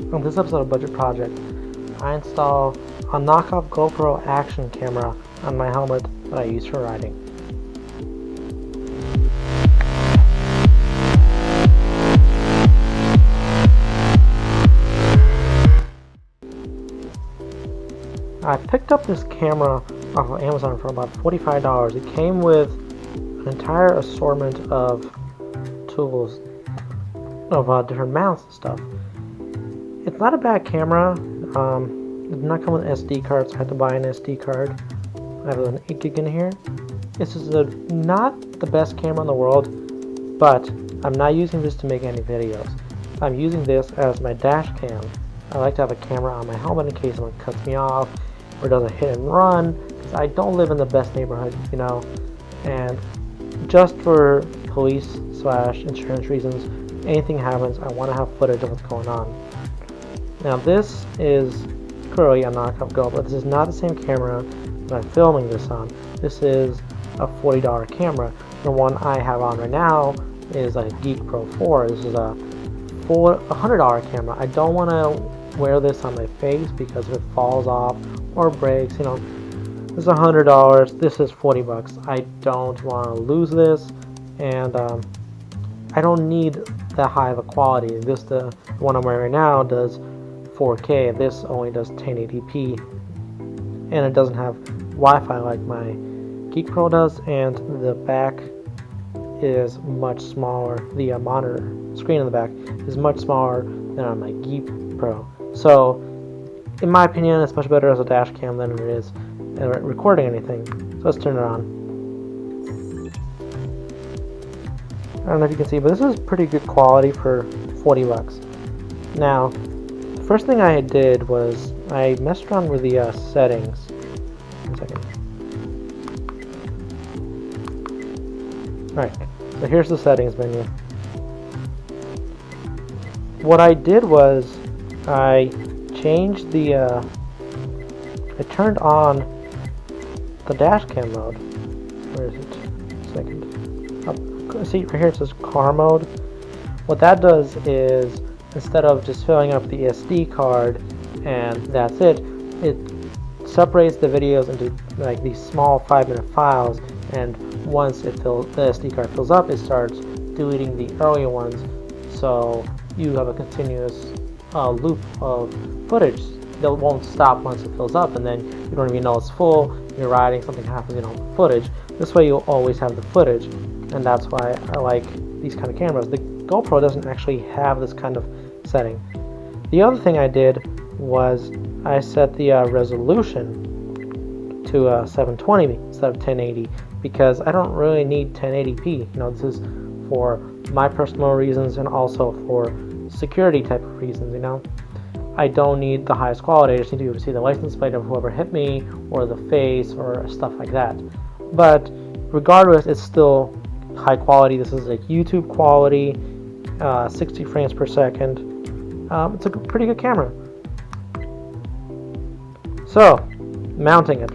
On this episode of Budget Project, I install a knockoff GoPro action camera on my helmet that I use for riding. I picked up this camera off of Amazon for about $45. It came with an entire assortment of tools, of different mounts and stuff. It's not a bad camera. It did not come with an SD card, so I had to buy an SD card. I have an 8 gig in here. This is not the best camera in the world, but I'm not using this to make any videos. I'm using this as my dash cam. I like to have a camera on my helmet in case someone cuts me off or does a hit and run, because I don't live in the best neighborhood, and just for police/insurance reasons, anything happens, I want to have footage of what's going on. Now this is clearly a knockoff GoPro. This is not the same camera that I'm filming this on. This is a $40 camera. The one I have on right now is a Geek Pro 4. This is a $100 camera. I don't want to wear this on my face because if it falls off or breaks, this is $100. This is $40. I don't want to lose this, and I don't need that high of a quality. The one I'm wearing right now does 4K. This only does 1080p, and it doesn't have Wi-Fi like my Geek Pro does, and the back is much smaller. The monitor screen in the back is much smaller than on my Geek Pro. So in my opinion, it's much better as a dash cam than it is recording anything. So let's turn it on. I don't know if you can see, but this is pretty good quality for $40. Now, the first thing I did was I messed around with the settings. 1 second. Alright, so here's the settings menu. What I did was I changed I turned on the dash cam mode. Where is it? Second. See, right here it says car mode. What that does is, instead of just filling up the SD card and that's it, it separates the videos into like these small 5-minute files, and once the SD card fills up, it starts deleting the earlier ones, so you have a continuous loop of footage that won't stop once it fills up, and then you don't even know it's full. You're riding, something happens, footage. This way you'll always have the footage, and that's why I like these kind of cameras. The GoPro doesn't actually have this kind of setting. The other thing I did was I set the resolution to 720 instead of 1080, because I don't really need 1080p. This is for my personal reasons and also for security type of reasons. I don't need the highest quality. I just need to be able to see the license plate of whoever hit me, or the face, or stuff like that. But regardless, it's still high quality. This is like YouTube quality, 60 frames per second. It's a pretty good camera. So, mounting it.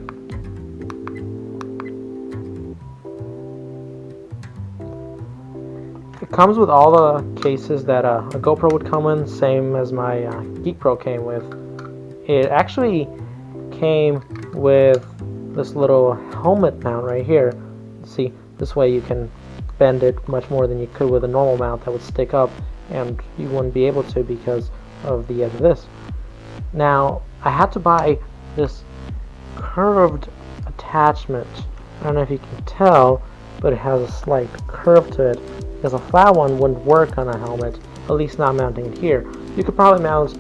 It comes with all the cases that a GoPro would come in, same as my Geek Pro came with. It actually came with this little helmet mount right here. See, this way you can bend it much more than you could with a normal mount that would stick up, and you wouldn't be able to because of the edge of this. Now, I had to buy this curved attachment. I don't know if you can tell, but it has a slight curve to it, because a flat one wouldn't work on a helmet, at least not mounting it here. You could probably mount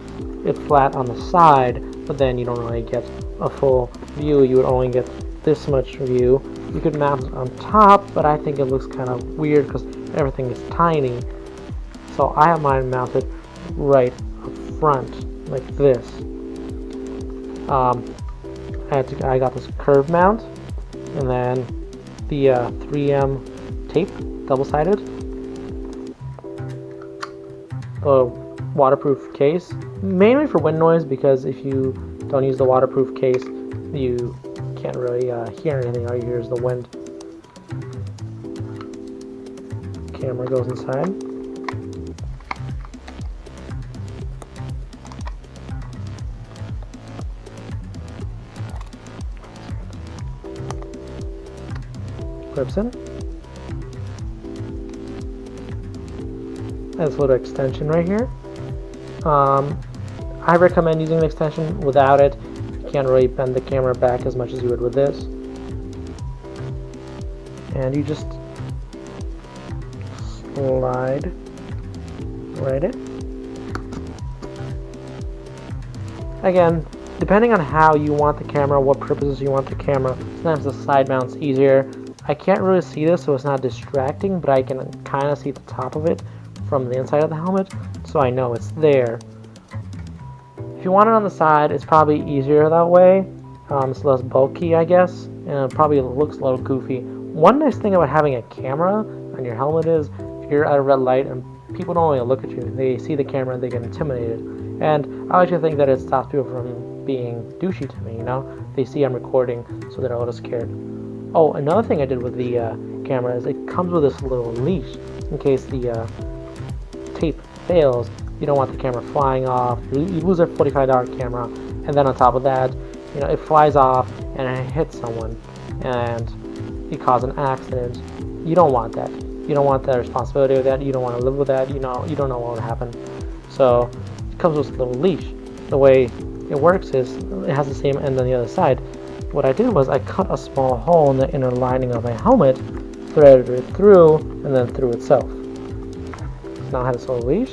it flat on the side, but then you don't really get a full view. You would only get this much view. You could mount it on top, but I think it looks kind of weird because everything is tiny. So I have mine mounted right up front, like this. I got this curved mount, and then the 3M tape, double-sided, the waterproof case, mainly for wind noise, because if you don't use the waterproof case, you can't really hear anything. All you hear is the wind. Camera goes inside. clips in. This little extension right here. I recommend using an extension. Without it, you can't really bend the camera back as much as you would with this. And you just slide right in. Again, depending on how you want the camera, what purposes you want the camera, sometimes the side mount's easier. I can't really see this, so it's not distracting, but I can kind of see the top of it from the inside of the helmet, so I know it's there. If you want it on the side, it's probably easier that way. It's less bulky, I guess, and it probably looks a little goofy. One nice thing about having a camera on your helmet is if you're at a red light and people don't really look at you, they see the camera and they get intimidated. And I like to think that it stops people from being douchey to me, you know? They see I'm recording, so they're a little scared. Oh, another thing I did with the camera is it comes with this little leash in case the tape fails. You don't want the camera flying off. You lose a $45 camera, and then on top of that, you know, it flies off and it hits someone and it causes an accident. You don't want that. You don't want the responsibility of that. You don't want to live with that. You don't know what will happen. So it comes with a little leash. The way it works is it has the same end on the other side. What I did was I cut a small hole in the inner lining of my helmet, threaded it through, and then through itself. Now I have this little leash,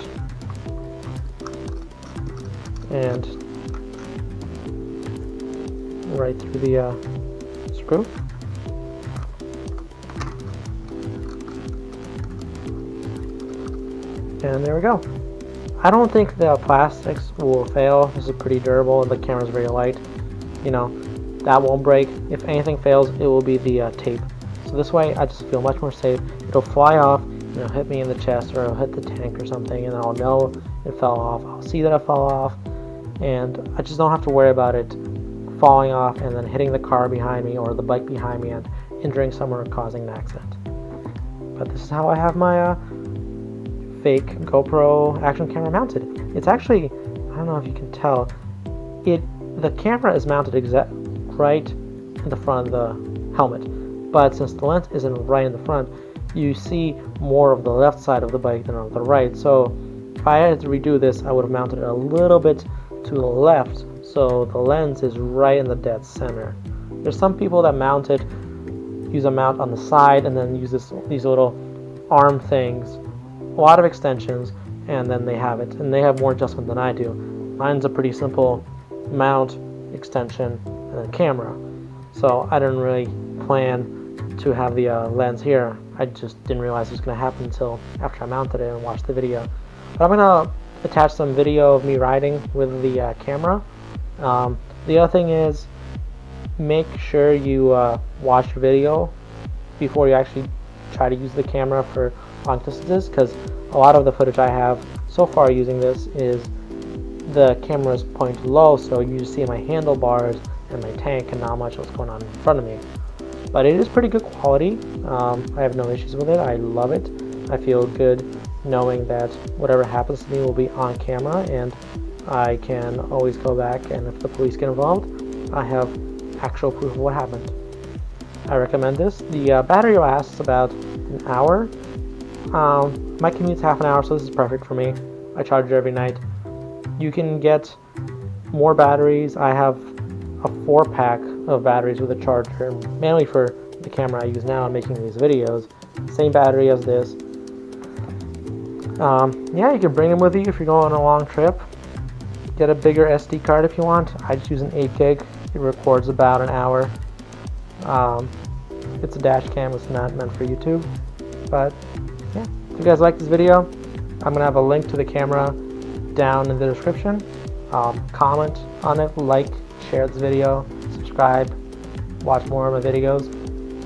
and right through the screw. And there we go. I don't think the plastics will fail. This is pretty durable and the camera's very light. You know, that won't break. If anything fails, it will be the tape. So this way I just feel much more safe. It'll fly off, and it'll hit me in the chest, or it'll hit the tank or something, and I'll know it fell off. I'll see that it fell off, and I just don't have to worry about it falling off and then hitting the car behind me or the bike behind me and injuring someone or causing an accident. But this is how I have my fake GoPro action camera mounted. It's actually, I don't know if you can tell, the camera is mounted right in the front of the helmet, but since the lens isn't right in the front, you see more of the left side of the bike than on the right. So if I had to redo this, I would have mounted it a little bit to the left, so the lens is right in the dead center. There's some people that use a mount on the side and then use these little arm things, a lot of extensions, and then they have it, and they have more adjustment than I do. Mine's a pretty simple mount, extension, and a camera, so I didn't really plan to have the lens here. I just didn't realize it was going to happen until after I mounted it and watched the video. But I'm going to attach some video of me riding with the camera. The other thing is, make sure you watch your video before you actually try to use the camera for long distances, because a lot of the footage I have so far using this is the camera is pointed low, so you just see my handlebars and my tank and not much what's going on in front of me. But it is pretty good quality. I have no issues with it. I love it. I feel good knowing that whatever happens to me will be on camera, and I can always go back, and if the police get involved, I have actual proof of what happened. I recommend this. The battery lasts about an hour. My commute's half an hour, so this is perfect for me. I charge it every night. You can get more batteries. I have a 4-pack of batteries with a charger, mainly for the camera I use now in making these videos. Same battery as this. Yeah, you can bring them with you if you're going on a long trip. Get a bigger SD card if you want. I just use an 8 gig. It records about an hour. It's a dash cam. It's not meant for YouTube. But yeah, if you guys like this video, I'm gonna have a link to the camera down in the description. Comment on it, like, share this video, subscribe, watch more of my videos,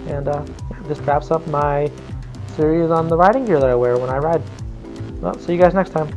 and yeah, this wraps up my series on the riding gear that I wear when I ride. Well, see you guys next time.